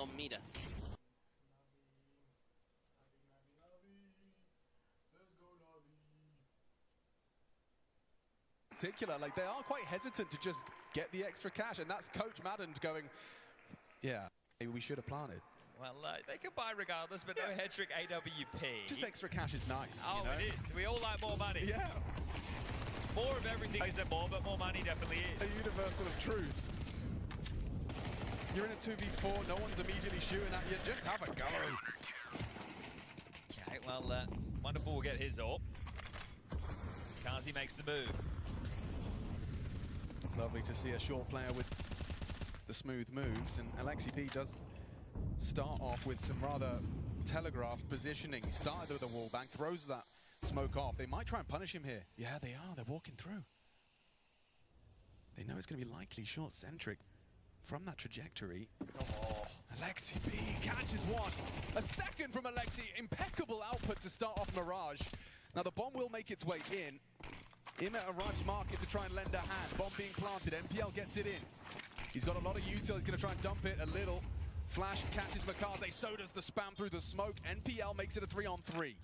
on Midas. Particular, like they are quite hesitant to just get the extra cash, and that's Coach Madden going, yeah, maybe we should have planted. Well, they can buy regardless, but no head trick AWP. Just extra cash is nice. Oh, you know? it is. We all like more money. Yeah. More of everything isn't more, but more money definitely is. A universal of truth. You're in a 2v4, no one's immediately shooting at you, just have a go. Okay, well, Wonderful will get his AWP. Kazi makes the move. Lovely to see a short player with the smooth moves, and Alexi P does start off with some rather telegraphed positioning. He started with a wall bang, throws that smoke off. They might try and punish him here. Yeah, they are. They're walking through. They know it's going to be likely short-centric from that trajectory. Oh, Alexi P catches one. A second from Alexi. Impeccable output to start off Mirage. Now the bomb will make its way in. Imet arrives market to try and lend a hand. Bomb being planted. NPL gets it in. He's got a lot of util. He's going to try and dump it a little. Flash catches Makaze. So does the spam through the smoke. NPL makes it a 3-on-3.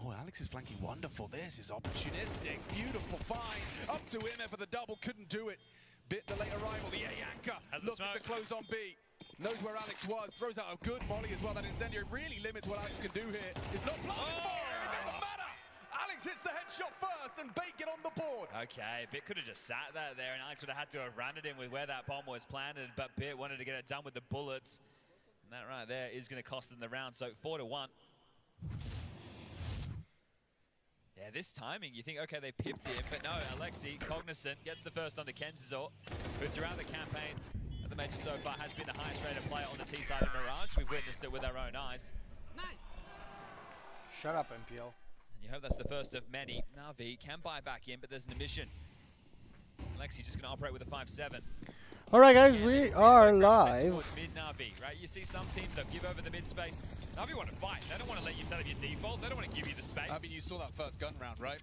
Oh, Alex is flanking wonderful. This is opportunistic. Beautiful find. Up to Imet for the double. Couldn't do it. Bit the late arrival. The A-Anchor looking to close on B. Knows where Alex was. Throws out a good molly as well. That incendiary really limits what Alex can do here. It's not planted for him. It doesn't matter. Alex hits the headshot first, and Bait get on the board. Okay, Bit could have just sat that there, and Alex would have had to have ran it in with where that bomb was planted, but Bit wanted to get it done with the bullets. And that right there is going to cost them the round, so 4-1. Yeah, this timing, you think, okay, they pipped him, but no, Alexi, cognizant, gets the first onto Kenzazor, who throughout the campaign at the major so far has been the highest rated player on the T side of Mirage. We've witnessed it with our own eyes. Nice. Shut up, MPL. And you hope that's the first of many. Navi can buy back in, but there's an emission. Alexi just going to operate with a 5-7. All right, guys, we are live. Mid Navi, right? You see some teams that give over the mid space. Navi want to fight. They don't want to let you set up your default. They don't want to give you the space. I mean, you saw that first gun round, right?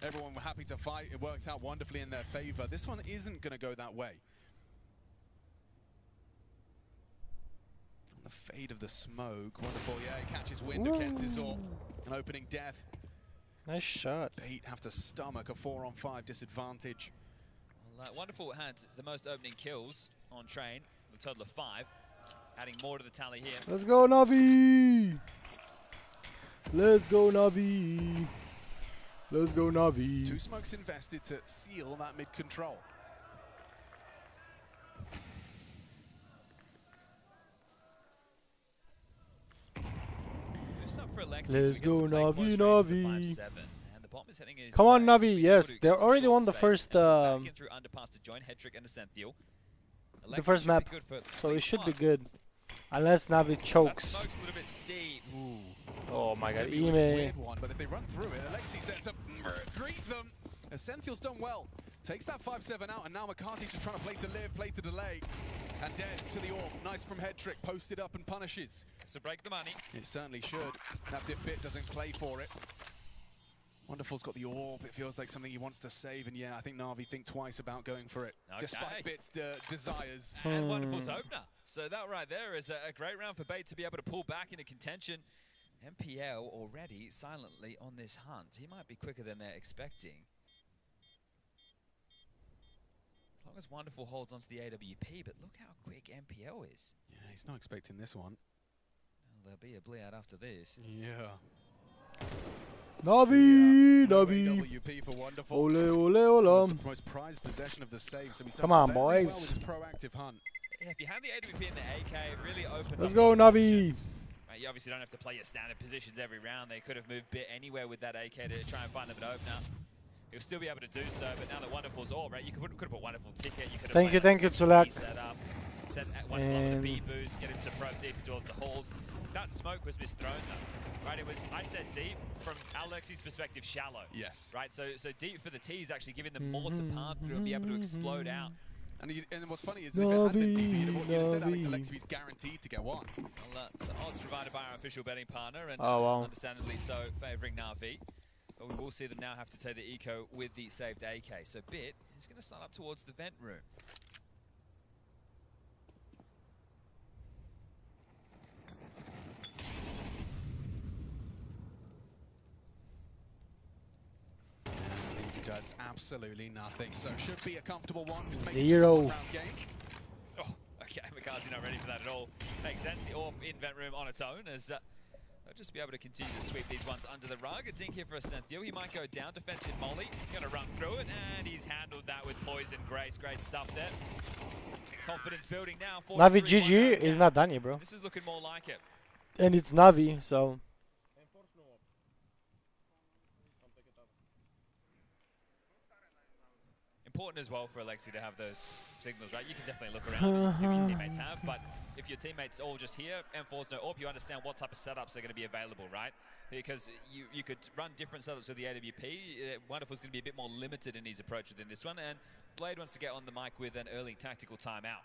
Everyone were happy to fight. It worked out wonderfully in their favor. This one isn't going to go that way. On the fade of the smoke, wonderful. Yeah, he catches wind of Kenzazor. An opening death. Nice shot. Bait have to stomach a 4-on-5 disadvantage. Well, Wonderful had the most opening kills on Train, a total of 5, adding more to the tally here. Let's go, Navi! Let's go, Navi! Let's go, Navi! 2 smokes invested to seal that mid-control. Just up for Alexis. Let's go, Navi, Navi! Heading Come on, Navi, yes, they're already won the first through underpass to join Hedrick and Ascenthiel. the first map, so it should be good. Unless Navi chokes. That smoke's a little bit deep. Oh my god, Ime. Weird one, but if they run through it, Alexi's there to greet them. Ascentiel's done well. Takes that 5-7 out, and now Makazi's just trying to play to live, play to delay. And dead to the AWP. Nice from Hedrick, posted up and punishes. So break the money. It certainly should. That's if Bit doesn't play for it. Wonderful's got the AWP. It feels like something he wants to save, and yeah, I think Navi think twice about going for it, despite Bit's desires. And Wonderful's opener. So that right there is a great round for Bait to be able to pull back into contention. MPL already silently on this hunt. He might be quicker than they're expecting. As long as Wonderful holds onto the AWP, but look how quick MPL is. Yeah, he's not expecting this one. Well, there'll be a bleed after this. Yeah. Navi, Navi. AWP for Wonderful. Ole, ole, ole. The most prized possession of the save, so he's done Come on, very boys. well with his proactive hunt. Yeah, if you have the AWP in the AK, it really opens Let's up go, Navi. options. Right, you obviously don't have to play your standard positions every round. They could have moved Bit anywhere with that AK to try and find them an opener. He'll still be able to do so, but now that Wonderful's all, right, you could have put Wonderful ticket. You could have Thank you, Sulak. Set up, set Wonderful up with a B boost, get him to probe deep towards the halls. That smoke was misthrown though, right? It was, I said deep, from Alexi's perspective, shallow. Yes. Right, so deep for the T is actually giving them more to path through and be able to explode out. And what's funny is if it had been deep, you'd have said Alexi's guaranteed to get one. Well, the odds provided by our official betting partner, and understandably so, favouring Navi. But we will see them now have to take the eco with the saved AK. So Bit is going to start up towards the vent room. does absolutely nothing. So should be a comfortable one. It's maybe just a 0. one-round game. Oh, okay, Makazi not ready for that at all. Makes sense, the AWP in vent room on its own as they'll just be able to continue to sweep these ones under the rug. A dink here for Ascenthio. He might go down, defensive molly. Gonna run through it, and he's handled that with poise and grace. Great stuff there. Confidence building now. Navi GG is not done yet, bro. This is looking more like it. And it's Navi, so... Important as well for Alexi to have those signals, right? You can definitely look around and see what your teammates have, but if your teammates all just here, M4's no AWP, you understand what type of setups are going to be available, right? Because you could run different setups with the AWP. Wonderful's going to be a bit more limited in his approach within this one, and Blade wants to get on the mic with an early tactical timeout.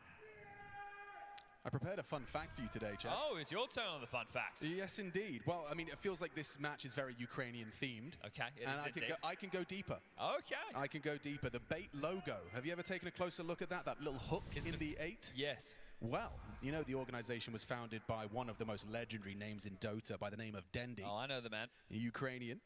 I prepared a fun fact for you today, Chad. Oh, it's your turn on the fun facts. Yes, indeed. Well, I mean, it feels like this match is very Ukrainian-themed. Okay, it and is indeed. I can go deeper. Okay. I can go deeper. The bait logo. Have you ever taken a closer look at that? That little hook in the 8? Yes. Well, you know, the organization was founded by one of the most legendary names in Dota by the name of Dendi. Oh, I know the man. A Ukrainian.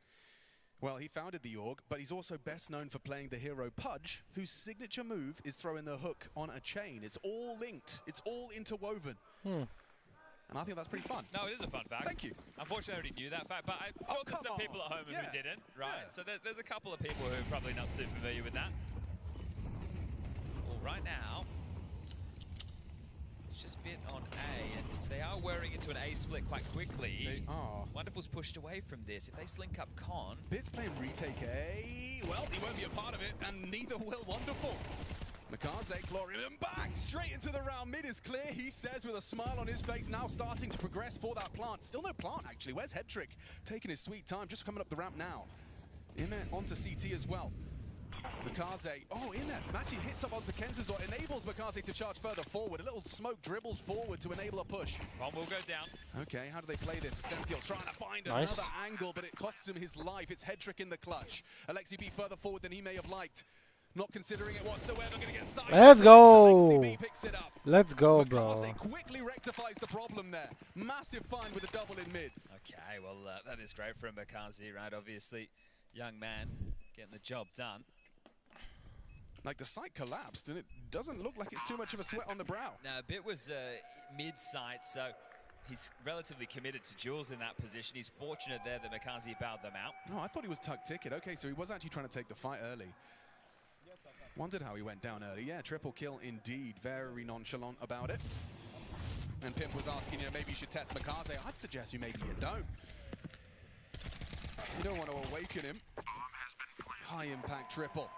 Well, he founded the org, but he's also best known for playing the hero Pudge, whose signature move is throwing the hook on a chain. It's all linked. It's all interwoven. And I think that's pretty fun. No, it is a fun fact. Thank you. Unfortunately, I already knew that fact, but I thought there's some people at home who didn't, right? Yeah. So there's a couple of people who are probably not too familiar with that. Well, right now, it's just bit on A, and they are wearing into an A split quite quickly. They are. Wonderful's pushed away from this. If they slink up Con... Bit's playing retake A. Well, he won't be a part of it, and neither will Wonderful. Makaze clawing him back, straight into the round. Mid is clear, he says with a smile on his face, now starting to progress for that plant. Still no plant, actually. Where's Hedrick? Taking his sweet time, just coming up the ramp now. In there, onto CT as well. Makaze, in there, Machi hits up onto Kenzazor, enables Makaze to charge further forward. A little smoke dribbled forward to enable a push. One will go down. Okay, how do they play this? Ascenthio trying to find another angle, but it costs him his life. It's Hedrick in the clutch. Alexi B further forward than he may have liked. Not considering it whatsoever, gonna get side. Let's go! Picks it up. Let's go, bro. Makaze quickly rectifies the problem there. Massive find with a double in mid. Okay, well, that is great from Makaze, right? Obviously, young man getting the job done. Like, the site collapsed, and it doesn't look like it's too much of a sweat on the brow. Now, Bit was mid-site, so he's relatively committed to Jules in that position. He's fortunate there that Makaze bowed them out. No, I thought he was tuck ticket. Okay, so he was actually trying to take the fight early. Wondered how he went down early. Yeah, triple kill indeed. Very nonchalant about it. And Pimp was asking, maybe you should test Makaze. I'd suggest maybe you don't. You don't want to awaken him. High impact triple.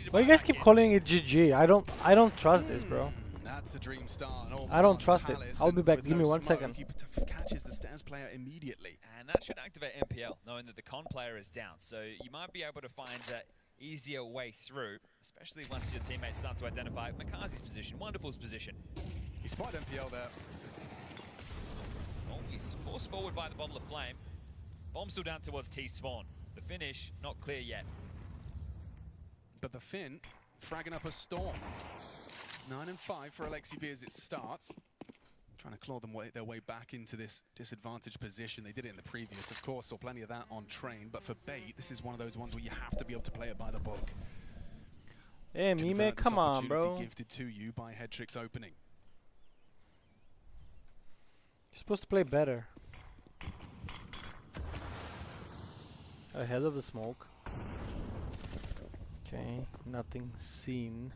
Why you guys keep calling it GG? I don't trust this, bro. That's a dream start. I don't trust it. I'll be back. Give me 1 second. He catches the stairs player immediately. And that should activate MPL, knowing that the con player is down. So you might be able to find that easier way through, especially once your teammates start to identify Makaze's position, Wonderful's position. He spotted MPL there. Oh, he's forced forward by the bottle of flame. Bomb still down towards T-spawn. The finish, not clear yet. But the Finn, fragging up a storm. 9 and 5 for Alexi B as it starts. Trying to claw their way back into this disadvantaged position. They did it in the previous, of course, saw plenty of that on train. But for bait, this is one of those ones where you have to be able to play it by the book. Hey, Mime, come on, bro. Gifted to you by Hedrick's opening. You're supposed to play better. Ahead of the smoke. Okay, nothing seen.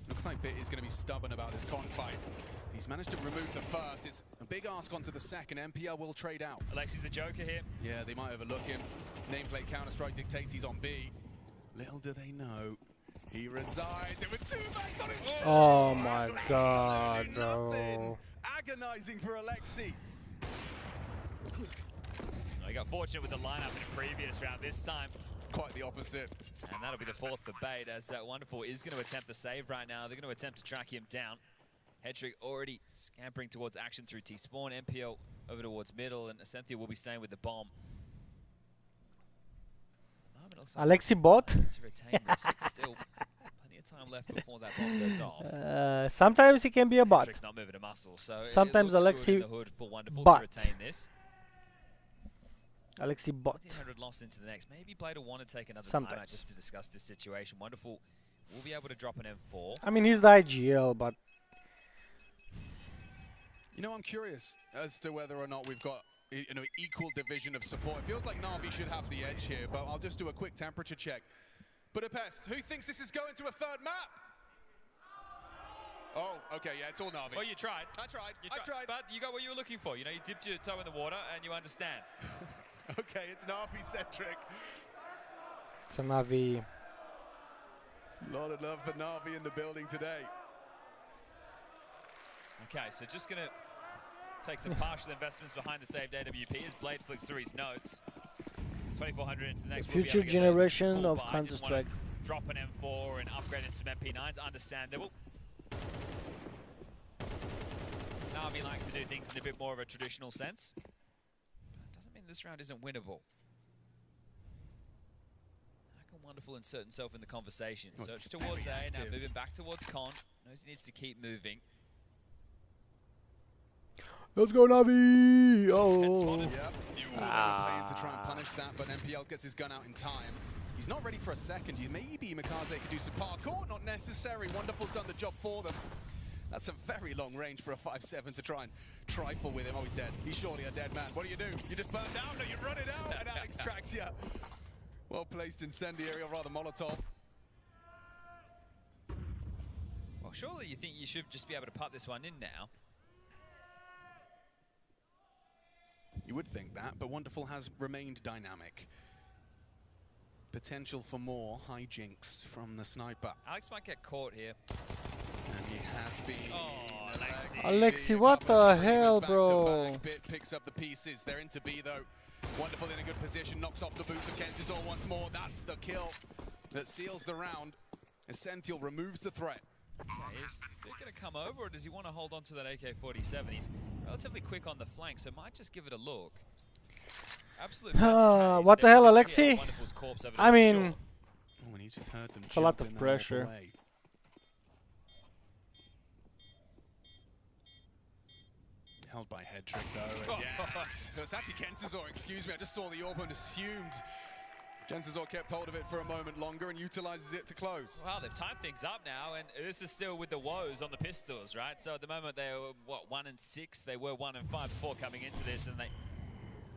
Looks like Bit is going to be stubborn about this con fight. He's managed to remove the first. It's a big ask onto the second. MPL will trade out. Alexi's the Joker here. Yeah, they might overlook him. Nameplate Counter-Strike dictates he's on B. Little do they know, he resides. There were 2 backs on his... Oh my god, bro. Agonizing for Alexi. He got fortunate with the lineup in the previous round. This time, quite the opposite. And that'll be the 4th for Bait, as Wonderful is going to attempt the save right now. They're going to attempt to track him down. Hedrick already scampering towards action through T-spawn. MPL over towards middle, and Ascenthio will be staying with the bomb. Alexi bot? To retain this, but still plenty of time left before that bomb goes off. Sometimes he can be a bot. Trick's not moving a muscle, so Sometimes it looks good in Alexi the hood for Wonderful bot. to retain this. Alexi bot. 1,400 lost into the next. Maybe Blade will want to take another Sometimes. timeout just to discuss this situation. Wonderful will be able to drop an M4. I mean, he's the IGL, but You know, I'm curious as to whether or not we've got equal division of support. It feels like Navi should have the edge here, but I'll just do a quick temperature check. Budapest, who thinks this is going to a third map? Oh, okay, yeah, it's all Navi. Well, you tried. I tried. You I tried. But you got what you were looking for. You know, you dipped your toe in the water and you understand. Okay, it's Navi-centric. it's a Navi. Lot of love for Navi in the building today. Okay, so just going to take some partial investments behind the saved AWP as Blade flicks through his notes. 2,400 into the next. The future generation of Counter-Strike. Drop an M4 and upgrade in some MP9s, understandable. Navi like to do things in a bit more of a traditional sense. But it doesn't mean this round isn't winnable. How can Wonderful insert himself in the conversation? Well, Search towards A, now active. moving back towards Con. Knows he needs to keep moving. Let's go, Navi! Oh. Yep. Playing to try and punish that, but MPL gets his gun out in time. He's not ready for a second. Maybe Mikaze could do some parkour, not necessary. Wonderful's done the job for them. That's a very long range for a 5-7 to try and trifle with him. Oh, he's dead. He's surely a dead man. What do? You just burn down, or you run it out, and Alex tracks you. Well placed incendiary, or rather Molotov. Well, surely you think you should just be able to put this one in now. You would think that, but Wonderful has remained dynamic. Potential for more hijinks from the sniper. Alex might get caught here. And he has been. Oh, Alexi, what the hell, bro? Bit picks up the pieces. They're into B though. Wonderful in a good position, knocks off the boots of Kenzisor once more. That's the kill that seals the round. Essential removes the threat. Yeah, is Vic going to come over, or does he want to hold on to that AK-47? He's relatively quick on the flank, so might just give it a look. Absolute what the hell, Alexi? I mean, oh, and he's just heard them. It's a lot of pressure. Held by head trick though. Yes. So it's actually Kenzisor, excuse me. I just saw the orb and assumed. Kenzisor kept hold of it for a moment longer and utilizes it to close. Well, they've timed things up now, and this is still with the woes on the pistols, right? So at the moment they were, what, 1 and 6? They were 1 and 5 before coming into this, and they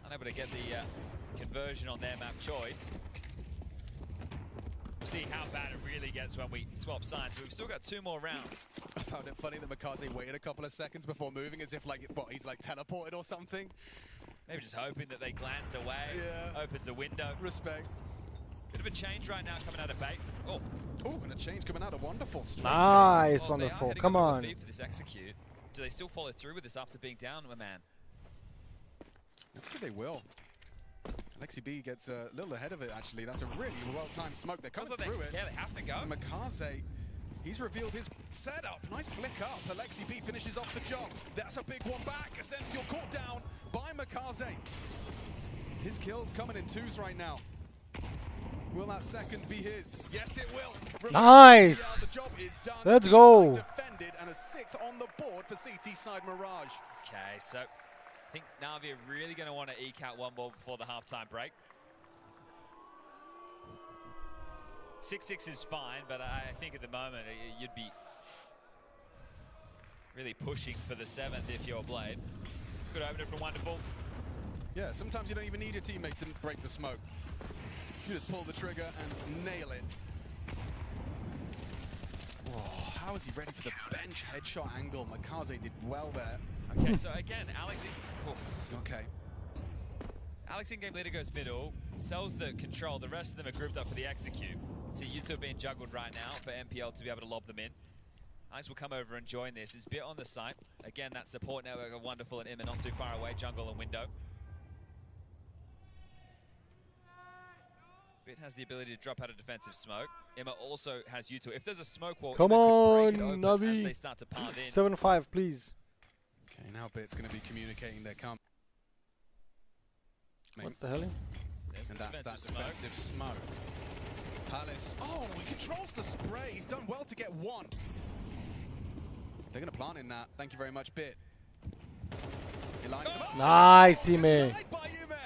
unable to get the conversion on their map choice. We'll see how bad it really gets when we swap sides. But we've still got 2 more rounds. I found it funny that Mikaze waited a couple of seconds before moving, as if like, what, he's like teleported or something. Maybe just hoping that they glance away. Yeah. Opens a window. Respect. Bit of a change right now coming out of bait. Oh, and a change coming out of Wonderful. Nice, well, Wonderful. Come on. For this execute. Do they still follow through with this after being down a man? I'd say they will. Alexi B gets a little ahead of it, actually. That's a really well-timed smoke. They're coming through it. Yeah, they have to go. And Mikaze, he's revealed his setup. Nice flick up. Alexi B finishes off the job. That's a big one back. Essential caught down by Mikaze. His kill's coming in 2s right now. Will that second be his? Yes, it will. Nice. The job is done. Let's go. Defended and a 6th on the board for CT side Mirage. Okay, so I think Navi are really going to want to eke out one more before the halftime break. 6-6 is fine, but I think at the moment you'd be really pushing for the 7th if you're Blade. Good opener from Wonderful. Yeah, sometimes you don't even need your teammate to break the smoke. You just pull the trigger and nail it. Whoa, how is he ready for the bench headshot angle? Mikaze did well there. Okay, so again, Alex. Okay. Alex in-game leader goes middle, sells the control. The rest of them are grouped up for the execute. So you two are being juggled right now for MPL to be able to lob them in. Alex will come over and join this. He's bit on the site. Again, that support network are Wonderful and Imma not too far away. Jungle and window. Bit has the ability to drop out of defensive smoke. Imma also has U2. If there's a smoke wall, come on, Navi. As they start to pound in. 7-5, please. Okay, now Bit's going to be communicating their come. What the hell? And that's that defensive smoke. Palace. Oh, he controls the spray. He's done well to get one. They're going to plant in that. Thank you very much, Bit. He lines them up. Nice, Ime. Denied by Ime.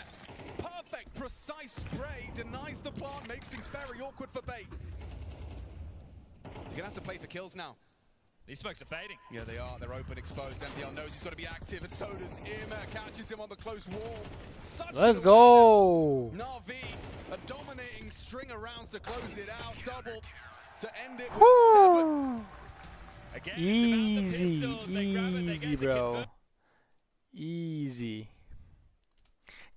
Perfect, precise spray. Denies the plant, makes things very awkward for Bait. You're going to have to play for kills now. These smokes are fading. Yeah, they are. They're open, exposed. MPL knows he's got to be active, and so does Ime. Catches him on the close wall. Let's go. Navi, a dominating string of rounds to close it out. Doubled to end it with 7. Again, Easy, easy, bro. Easy.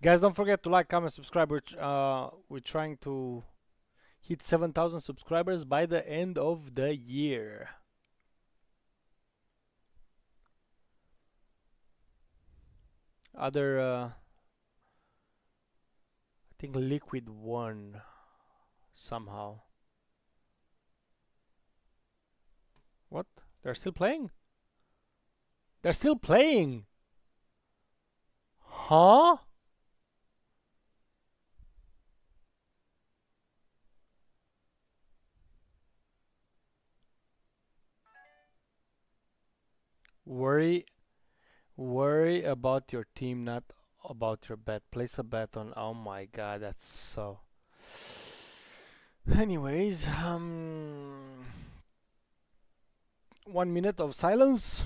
Guys, don't forget to like, comment, subscribe. We're trying to hit 7,000 subscribers by the end of the year. Other, I think Liquid won somehow. What? They're still playing? They're still playing? Huh? Worry about your team, not about your bet. Place a bet on. Oh my god, that's so. Anyways, 1 minute of silence.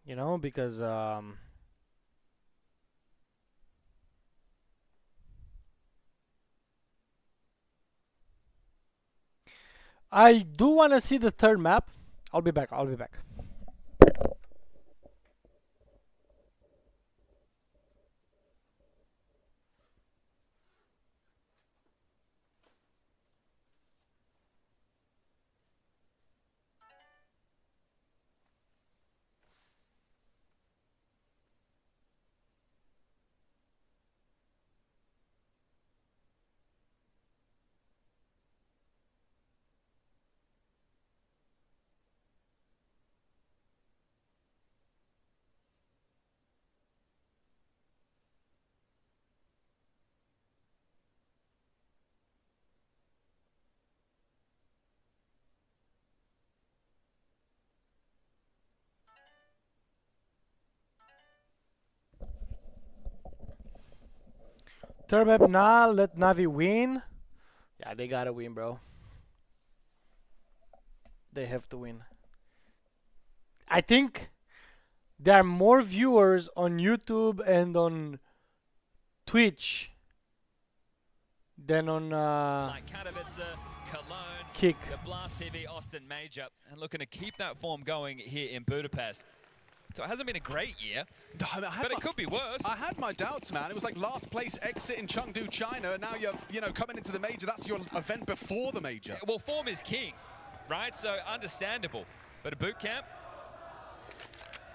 You know, because I do want to see the third map. I'll be back. Third map now, let Navi win. Yeah, they gotta win, bro. They have to win. I think there are more viewers on YouTube and on Twitch than on Like Katowice, Cologne, Kick. the Blast TV Austin Major, and looking to keep that form going here in Budapest. So it hasn't been a great year, but it could be worse. I had my doubts, man. It was like last place exit in Chengdu, China, and now you're coming into the major. That's your event before the major. Well, form is king, right? So understandable. But a boot camp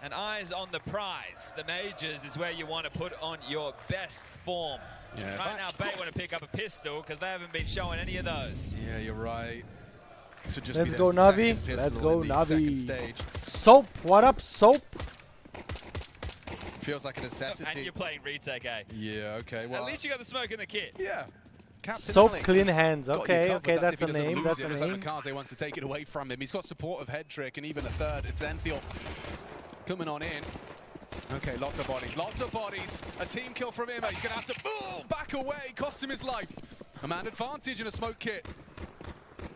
and eyes on the prize. The majors is where you want to put on your best form. Yeah, right now, Bait want to pick up a pistol because they haven't been showing any of those. Yeah, you're right. This would just Let's be go, their Navi. second Let's pistol go, in the Navi. second stage. Soap, what up, Soap? Feels like a necessity. And you're playing retake, eh? Yeah, okay. Well, at least you got the smoke in the kit. Yeah. Captain Soap, Alex clean has hands. got you Okay, covered. okay, that's if he a doesn't name. lose That's it. a Looks like name. Mikaze wants to take it away from him. He's got support of head trick and even a third. It's Enfield coming on in. Okay, lots of bodies, lots of bodies. A team kill from him. He's going to have to back away, cost him his life. A man advantage in a smoke kit.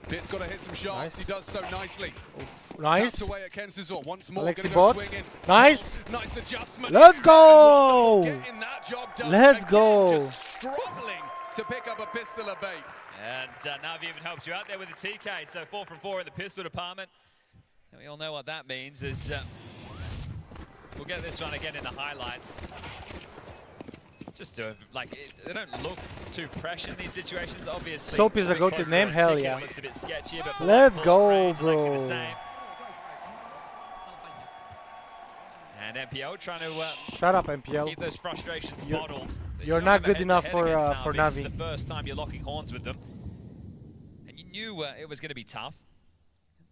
Bit's got to hit some shots. Nice. He does so nicely. Oof, nice. Tapped away at Kensizor. Once more, Alexi gonna bot. go swinging. Nice. Oh, nice adjustment. Let's go. Getting that job done. Let's Again, go. Just struggling to pick up a pistol at Bait. And Navi even helped you out there with the TK. So 4 from 4 in the pistol department. And we all know what that means is we'll get this one again in the highlights. Just to, they don't look too pressured in these situations, obviously. Soap is a go-to name, hell TK yeah. looks a bit sketchy, but Let's go, range, Alexi the bro. same. And MPL trying to Shut up, MPL. keep those frustrations bottled. You're You not don't have good a enough head-to-head for against Navi. It's the first time you're locking horns with them. And you knew it was going to be tough.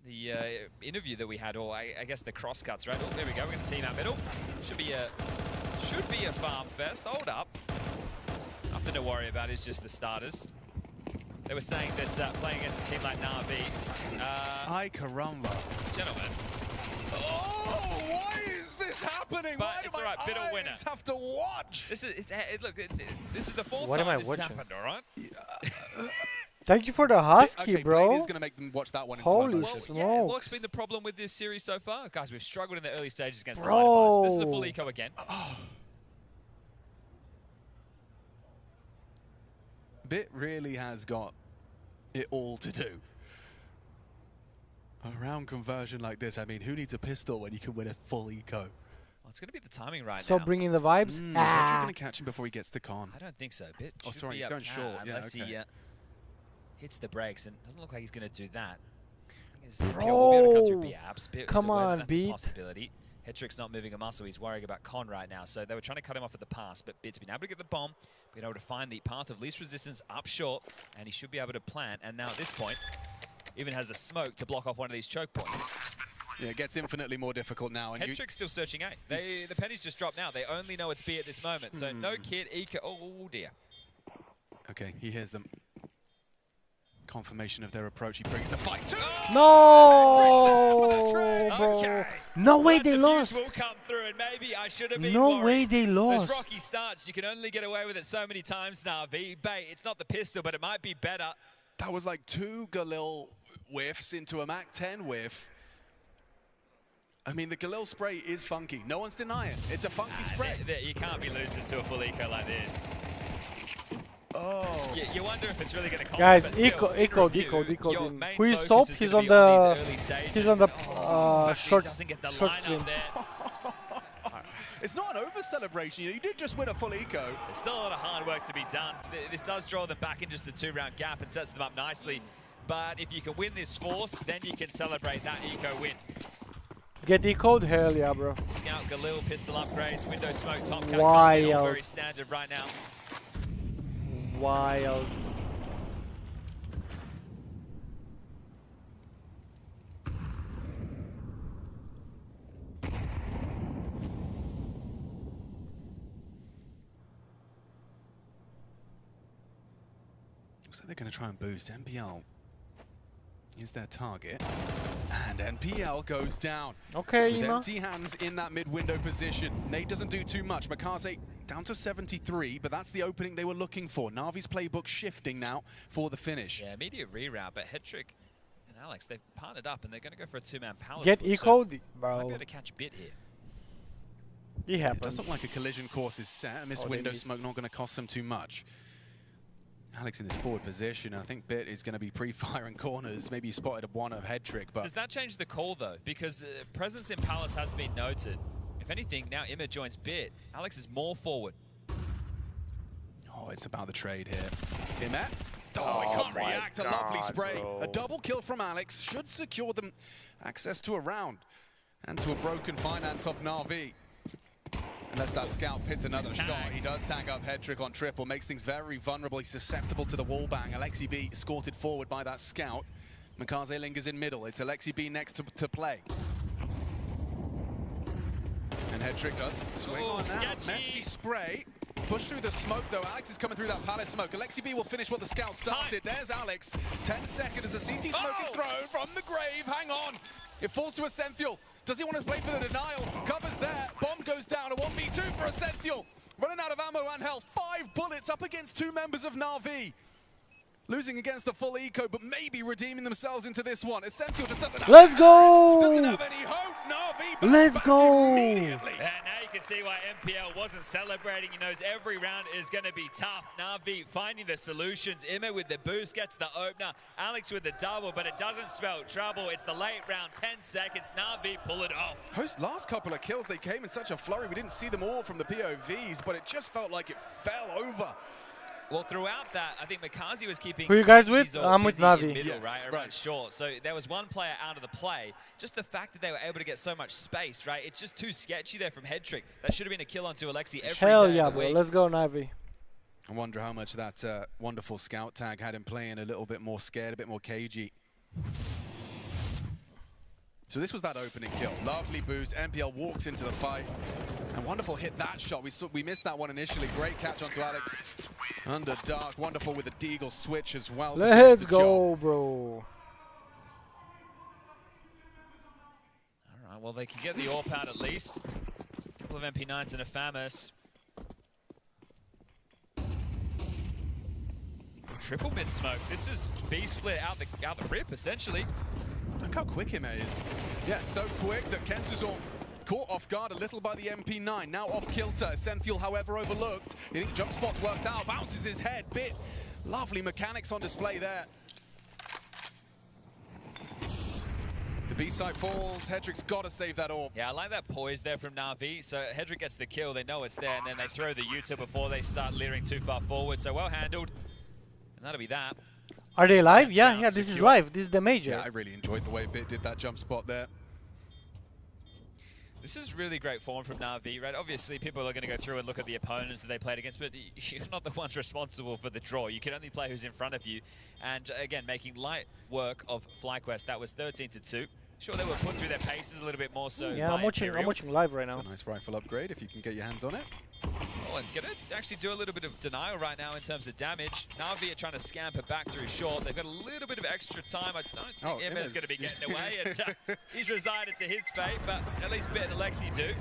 the interview that we had, or I guess the crosscuts, right? Oh, there we go. We're going to team out middle. Should be a farm fest. Hold up. Nothing to worry about. It's just the starters. They were saying that playing against a team like Navi, Ay caramba. gentlemen. Oh, why is this happening? But Why do it's my alright, Biddle winner. eyes have to watch? This is look. This is the fourth What am I time this has watching? happened. All right. Thank you for the husky, Okay, bro. Blade is going to make them watch that one in Holy slow Well, motion. yeah, what's smokes. been the problem with this series so far? Guys, we've struggled in the early stages against the Bro. Light This is a full eco again. Bit really has got it all to do. A round conversion like this, I mean, who needs a pistol when you can win a full eco? Well, it's going to be the timing right So now. bringing the vibes. Is Andrew Ah. going to catch him before he gets to con? I don't think so. Bit. Oh, should sorry, be he's up going cat short. Yeah, unless he okay. hits the brakes, and doesn't look like he's going to do that. I think Bro. we'll be able to come through Biabs. Bit Come was aware on, that's Beat. a possibility. Hetrick's not moving a muscle. He's worrying about Con right now. So they were trying to cut him off at the pass, but Bit's been able to get the bomb, been able to find the path of least resistance up short, and he should be able to plant. And now at this point, even has a smoke to block off one of these choke points. Yeah, it gets infinitely more difficult now. And Hetrick's still searching A. The pennies just dropped now. They only know it's B at this moment. So no kid, Eco. Oh dear. Okay, he hears them. Confirmation of their approach. He brings the fight. No, bro. Okay. No way But they the lost. views will come through, and maybe I should have been No worried. way they lost. Those rocky starts, you can only get away with it so many times now. Bait, it's not the pistol, but it might be better. That was like 2 Galil whiffs into a Mac 10 whiff. I mean, the Galil spray is funky. No one's denying. It's a funky spray. You can't be losing to a full eco like this. Oh. You wonder if it's really going to cost Guys, them, but still, eco. Your main Who is focus soaped? is He's gonna on be the. these early stages. He's on the But he short doesn't get the short line screen. up there. It's not an over-celebration. You did just win a full eco. There's still a lot of hard work to be done. This does draw them back in just the 2-round gap and sets them up nicely. But if you can win this force, then you can celebrate that eco win. Get ecoed? Hell yeah, bro. Scout Galil, pistol upgrades, window smoke, top cut, Wild. comes in, all very standard right now. Wild. Looks like they're going to try and boost. NPL is their target. And NPL goes down. Okay, With Ima. empty hands in that mid-window position. Nate doesn't do too much. Makaze down to 73, but that's the opening they were looking for. Navi's playbook shifting now for the finish. Yeah, immediate reroute, but Hetrick and Alex, they've partnered up and they're going to go for a 2-man palace. Get push, so ecoed, might be bro. able to catch Bit here. It It happens. does look like a collision course is set, and this Oh, they window missed. smoke not going to cost them too much. Alex in this forward position, I think Bit is going to be pre-firing corners. Maybe he spotted one of Hetrick, but Does that change the call though? Because presence in palace has been noted. If anything, now Imma joins Bit. Alex is more forward. oh, it's about the trade here. Imet. Oh, he can't my react. A lovely God, spray. bro. A double kill from Alex should secure them access to a round and to a broken finance of Navi. Unless that scout hits another shot, he does tag up Hetrick on triple, makes things very vulnerable. He's susceptible to the wall bang. Alexi B escorted forward by that scout. Makaze lingers in middle. It's Alexi B next to play. And Hetrick does swing Ooh, on that. sketchy. Messy spray. Push through the smoke though. Alex is coming through that palace smoke. Alexi B will finish what the scout started. There's Alex. 10 seconds as the CT smoke is thrown from the grave. Hang on. It falls to Essential. Does he want to wait for the denial? Covers there. Bomb goes down. A 1v2 for Essential. Running out of ammo and health. 5 bullets up against 2 members of Navi. Losing against the full eco, but maybe redeeming themselves into this one. Essential just doesn't have Let's doesn't go! have any hope. Navi back Let's go! And immediately. now you can see why MPL wasn't celebrating. He knows every round is going to be tough. Navi finding the solutions. Imma with the boost gets the opener. Alex with the double, but it doesn't spell trouble. It's the late round, 10 seconds. Navi pull it off. Those last couple of kills, they came in such a flurry. We didn't see them all from the POVs, but it just felt like it fell over. Well, throughout that, I think Makazi was keeping... Who you guys with? Kenzie I'm with busy in Navi. Middle, Yes, right, around short. So there was one player out of the play. Just the fact that they were able to get so much space, right? It's just too sketchy there from Hetrick. That should have been a kill onto Alexi every Hell day yeah, of the bro. week. Let's go, Navi. I wonder how much that wonderful scout tag had him playing a little bit more scared, a bit more cagey. So this was that opening kill. Lovely boost. NPL walks into the fight. And wonderful hit that shot. We missed that one initially. Great catch onto Alex. Under dark. Wonderful with a deagle switch as well. Let's go, bro. All right, well, they can get the AWP out at least. A couple of MP9s and a FAMAS. Triple mid smoke. This is B split out the rip, essentially. Look how quick him is. Yeah, so quick that Kensizor caught off guard a little by the MP9. Now off kilter. Senthiel, however, overlooked. You think jump spot's worked out. Bounces his head. Bit. Lovely mechanics on display there. The B side falls. Hedrick's got to save that AWP. Yeah, I like that poise there from Navi. So Hedrick gets the kill. They know it's there, and then they throw the Utah before they start leering too far forward. So well handled. And that'll be that. Are they live? Yeah, this is live. This is the major. Yeah, I really enjoyed the way Bit did that jump spot there. This is really great form from Navi, right? Obviously, people are going to go through and look at the opponents that they played against, but you're not the ones responsible for the draw. You can only play who's in front of you. And again, making light work of FlyQuest. That was 13-2. Sure, they were put through their paces a little bit more so. Yeah, I'm watching live right now. It's a nice rifle upgrade if you can get your hands on it. Oh, and gonna actually do a little bit of denial right now in terms of damage. Navi are trying to scamper back through short. They've got a little bit of extra time. I don't think Emma's going to be getting away, and he's resigned to his fate, but at least Bit and Alexi do.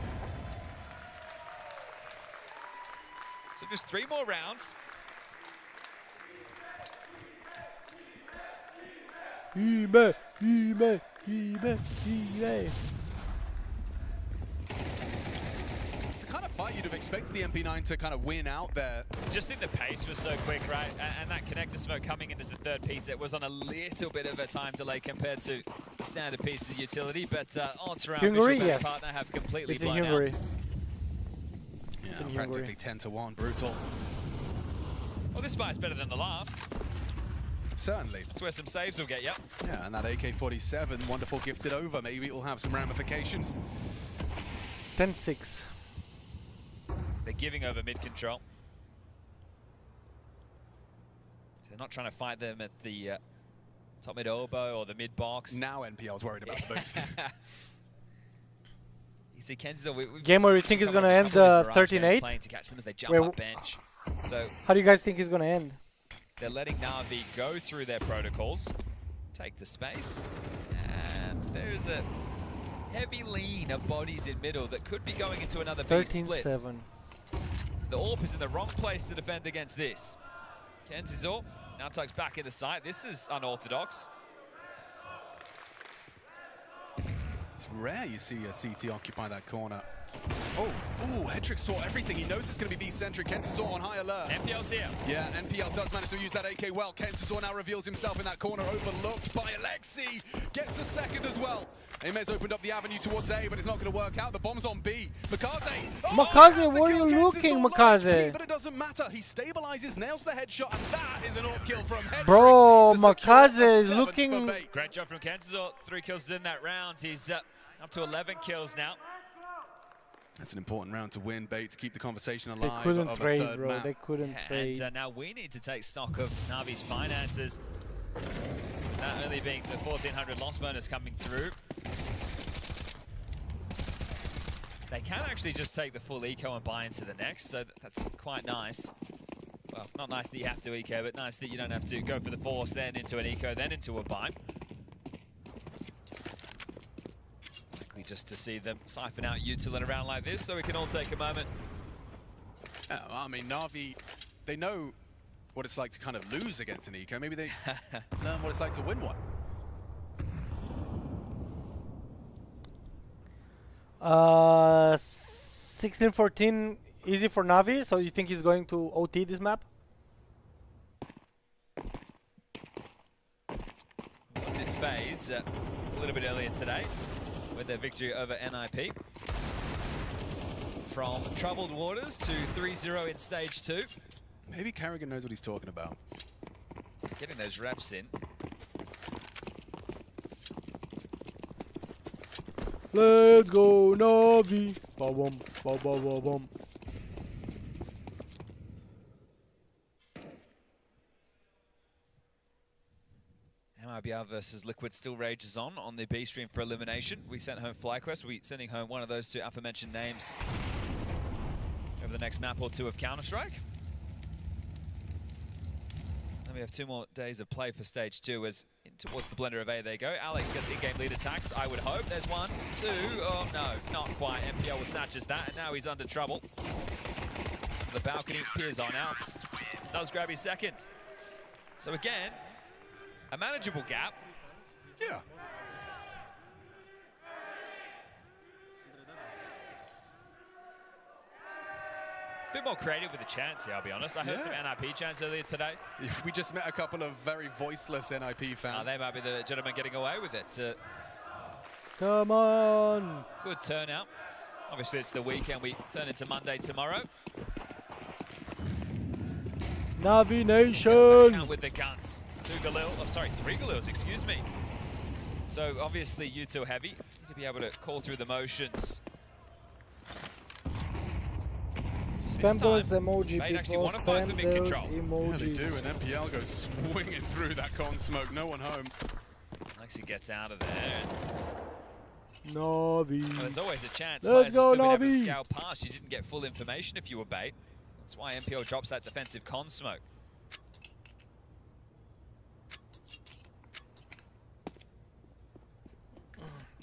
So just 3 more rounds. It's the kind of fight you'd have expected the MP9 to kind of win out there. Just think the pace was so quick, right? And that connector smoke coming in as the third piece, it was on a little bit of a time delay compared to the standard pieces of utility, but odds around Hungary, Visual yes. Partner have completely It's in blown out. Hungary. Yeah, in practically 10-1, brutal. Well, this fight's better than the last. Certainly. That's where some saves will get you. Yeah, and that AK-47, wonderful gifted over. Maybe it will have some ramifications. 10-6. They're giving over mid control. They're not trying to fight them at the top mid elbow or the mid box. Now NPL's worried about the boost. You see, Kensizor, Game where you think is going to end 13-8? Playing to catch them as they jump up bench. So how do you guys think it's going to end? they're letting Navi go through their protocols, take the space, and there's a heavy lean of bodies in middle that could be going into another B split. 13-7. The AWP is in the wrong place to defend against this. Kensizor now tucks back in the site. This is unorthodox. It's rare you see a CT occupy that corner. Oh, Hedrick saw everything. He knows it's going to be B-centric. Kensizor on high alert. NPL's here. Yeah, NPL does manage to use that AK well. Kensizor now reveals himself in that corner, overlooked by Alexi. Gets a second as well. Amez opened up the avenue towards A, but it's not going to work out. The bomb's on B. Makaze. Makaze, where are you looking, Makaze? But it doesn't matter. He stabilizes, nails the headshot, and that is an AWP kill from Hedrick. Bro, Makaze is looking... Great job from Kensizor. 3 kills in that round. He's up to 11 kills now. That's an important round to win, Bait, to keep the conversation They alive couldn't of trade, a third bro. map. They couldn't trade. And now we need to take stock of Navi's finances. Not only being the 1,400 loss bonus coming through. They can actually just take the full eco and buy into the next, so that's quite nice. Well, not nice that you have to eco, but nice that you don't have to go for the force, then into an eco, then into a buy. Just to see them siphon out util in a round like this, so we can all take a moment. I mean, Navi, they know what it's like to kind of lose against an eco. Maybe they learn what it's like to win one. 16-14 easy for Navi, so you think he's going to OT this map? Did FaZe a little bit earlier today with their victory over NIP. From troubled waters to 3-0 in stage 2. Maybe Carrigan knows what he's talking about. Getting those reps in. Let's go, Navi! Ba-bum, ba-ba-ba-bum. IBR versus Liquid still rages on the B stream for elimination. We sent home FlyQuest. We're sending home one of those two aforementioned names over the next map or two of Counter-Strike. And we have 2 more days of play for stage 2 as towards the blender of A they go. Alex gets in-game lead attacks, I would hope. There's 1, 2, oh no, not quite. MPL will snatches that, and now he's under trouble. The balcony, Piers on out, does grab his second. So again, a manageable gap. Yeah. Bit more creative with the chants here, I'll be honest. I heard some NIP chants earlier today. We just met a couple of very voiceless NIP fans. They might be the gentlemen getting away with it. Come on. Good turnout. Obviously, it's the weekend. We turn into Monday tomorrow. Navi Nation. Count with the guns. 2 Galil, oh sorry, 3 Galils, excuse me. So obviously U2 heavy. Need to be able to call through the motions. Spam those emoji, Bait actually people. want to find them Spam in those control. Yeah, they emojis. do, and MPL goes swinging through that con smoke. No one home. Alexi gets out of there. Navi. Well, there's always a chance Let's players will go, still be able to Navi. scout past. You didn't get full information if you were bait. That's why MPL drops that defensive con smoke.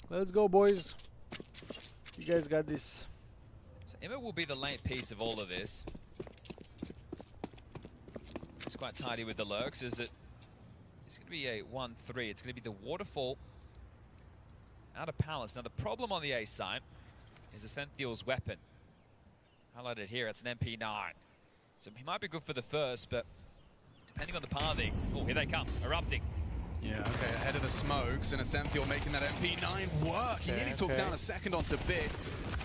Let's go, boys. You guys got this. So Emma will be the lane piece of all of this. It's quite tidy with the lurks. It's going to be a 1-3. It's going to be the waterfall out of Palace. Now the problem on the A side is Asthenthiel's weapon. Highlighted here, it's an MP9. So he might be good for the first, but depending on the pathing. Oh, here they come, erupting. Yeah, okay, ahead of the smokes, and Asthenthiel making that MP9 work. He nearly took down a second onto Bit.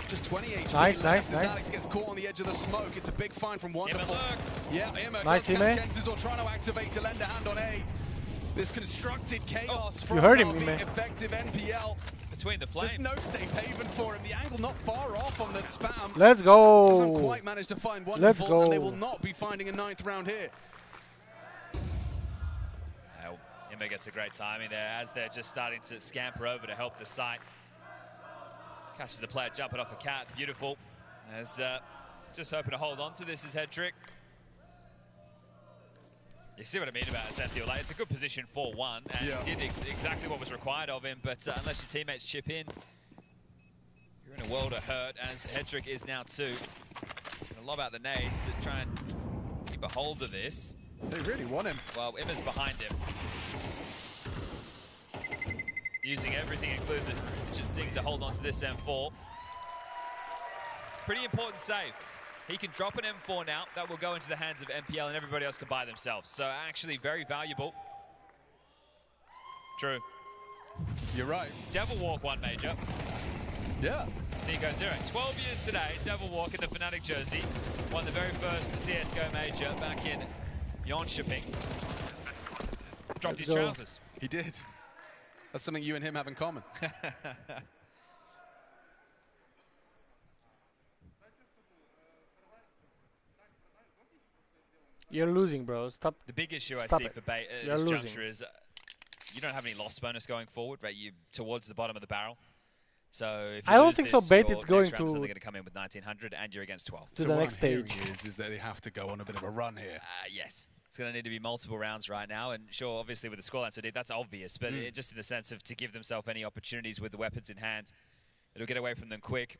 Just 20 HP Nice, left nice, as nice. Alex gets caught on the edge of the smoke. It's a big find from Wonderful. lurk. Yeah, Imma Nice, does Ime. catch Kenzis or trying to activate to lend a hand on A. This constructed chaos from You heard him, Navi, Ime. effective NPL. Between the flames. There's no safe haven for him. The angle not far off on the spam. Let's Doesn't go. quite manage to find Let's Wonderful, and they go. will not be finding a 9th round here. Emma gets a great timing there as they're just starting to scamper over to help the site. Catches the player jumping off a cat, beautiful. As just hoping to hold on to this is Head Trick. You see what I mean about Asthenthiel. Like, it's a good position for 1, and he did exactly what was required of him, but unless your teammates chip in, you're in a world of hurt, as Head Trick is now 2. Gonna lob out the nades to try and keep a hold of this. They really want him. Well, Emma's behind him. Using everything, including this Sing, to hold on to this M4. Pretty important save. He can drop an M4 now. That will go into the hands of MPL and everybody else can buy themselves. So actually very valuable. True. You're right. Devil Walk 1 major. Yeah. Nico 0. 12 years today, Devil Walk in the Fnatic jersey. Won the very first CSGO major back in Jönköping. Dropped his trousers. He did. That's something you and him have in common. You're losing, bro. Stop. The big issue I Stop see it. for Bait at You're this losing. juncture is you don't have any loss bonus going forward, right? You towards the bottom of the barrel. So if you I don't lose think so, this, Bait, your it's going next round's to- only going to come in with 1900, and you're against 12. To So the what next I'm hearing stage. is that they have to go on a bit of a run here. Yes, it's going to need to be multiple rounds right now, and sure, obviously with the scoreline so deep, that's obvious, but it, just in the sense of to give themselves any opportunities with the weapons in hand, it'll get away from them quick.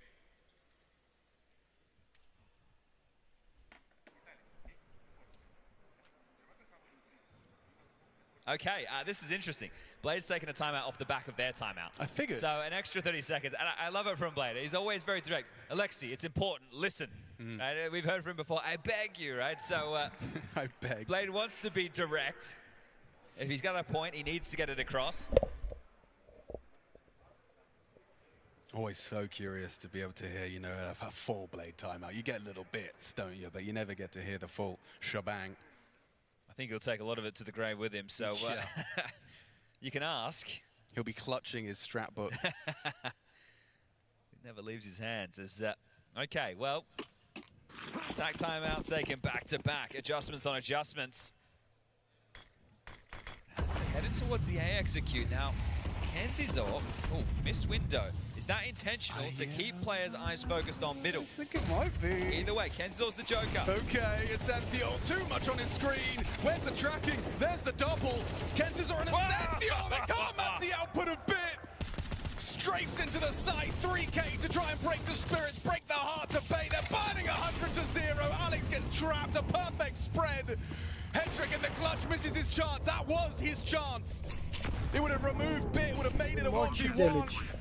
Okay, this is interesting. Blade's taking a timeout off the back of their timeout. I figured. So an extra 30 seconds, and I love it from Blade. He's always very direct. Alexi, it's important, listen. Right? We've heard from him before, I beg you, right? So I beg. Blade wants to be direct. If he's got a point, he needs to get it across. Always so curious to be able to hear, you know, a full Blade timeout. You get little bits, don't you? But you never get to hear the full shebang. I think he'll take a lot of it to the grave with him, so you can ask. He'll be clutching his strap book. It never leaves his hands. As, okay, well, attack timeouts taken back to back. Adjustments on adjustments. as they headed towards the A execute. Now, Kenzizor, oh, missed window. Is that intentional to keep players' eyes focused on middle? I think it might be. Either way, Kenzizor's the joker. Okay, Ascencio, too much on his screen. Where's the tracking? There's the double. Kenzizor and Ascencio, they can't match the output of Bit. Strafes into the side, 3K to try and break the spirits, break their hearts of Bay. They're burning 100-0. Alex gets trapped, a perfect spread. Hendrick in the clutch misses his chance. That was his chance. It would have removed Bit, would have made it a 1v1.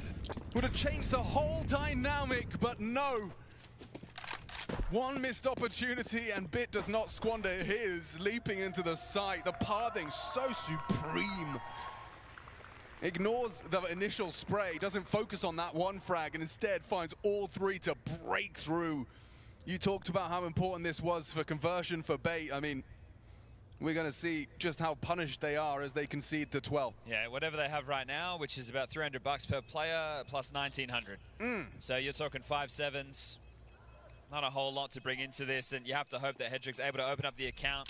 Would have changed the whole dynamic, but no. One missed opportunity and Bit does not squander his, leaping into the site. The pathing so supreme. Ignores the initial spray, doesn't focus on that one frag, and instead finds all three to break through. You talked about how important this was for conversion for Bait. I mean, we're going to see just how punished they are as they concede the 12th. Yeah, whatever they have right now, which is about $300 per player, plus 1,900. So you're talking 5-7s. Not a whole lot to bring into this, and you have to hope that Hedrick's able to open up the account.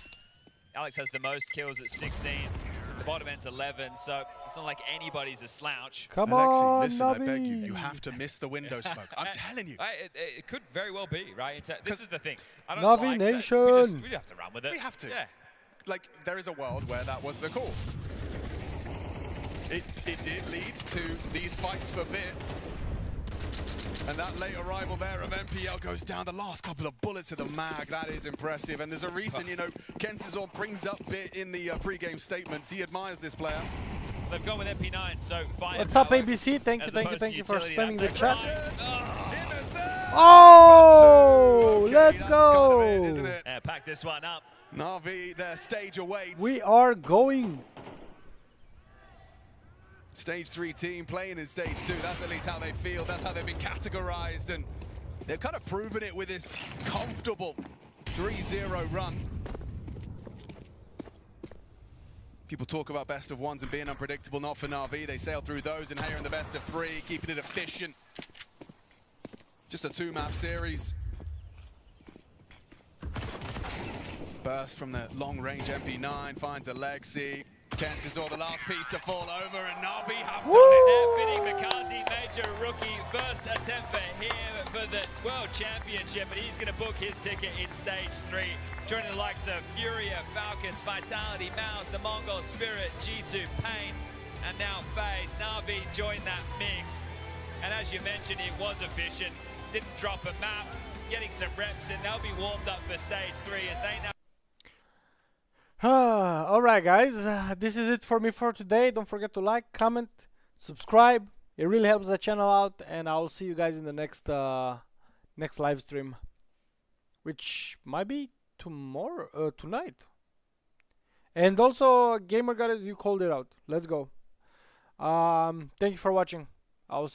Alex has the most kills at 16. The bottom end's 11, so it's not like anybody's a slouch. Come Alexi, on, listen, Navi. I beg you, you have to miss the window smoke. I'm telling you. It could very well be, right? This is the thing. I don't Navi like Nation. we have to run with it. We have to. Yeah. Like, there is a world where that was the call. It did lead to these fights for Bit. And that late arrival there of MPL goes down. The last couple of bullets of the mag, that is impressive. And there's a reason, you know, Kenzizor brings up Bit in the pre-game statements. He admires this player. They've gone with MP9, so fire. What's up, power ABC? Thank you for utility. spamming the That's chat. right. Oh, Okay, let's that's go. kind of it, isn't it? Yeah, pack this one up. Navi, their stage awaits. We are going. Stage 3 team playing in stage 2. That's at least how they feel. That's how they've been categorized. And they've kind of proven it with this comfortable 3-0 run. People talk about best of ones and being unpredictable. Not for Navi. They sail through those and here in the best of 3, keeping it efficient. Just a 2-map series. Burst from the long-range MP9 finds Alexi. Kenzizor the last piece to fall over, and Navi have done it. They're fitting Mikazi, major rookie, first attempt for him for the World Championship, and he's going to book his ticket in stage 3, joining the likes of Furia, Falcons, Vitality, Mouse, the Mongol Spirit, G2, Pain, and now FaZe. Navi joined that mix, and as you mentioned, it was efficient. Didn't drop a map, getting some reps in. They'll be warmed up for stage 3 as they now. Alright guys, this is it for me for today. Don't forget to like, comment, subscribe. It really helps the channel out, and I'll see you guys in the next live stream, which might be tomorrow, tonight. And also, Gamer Goddess, you called it out. Let's go. Thank you for watching. I'll see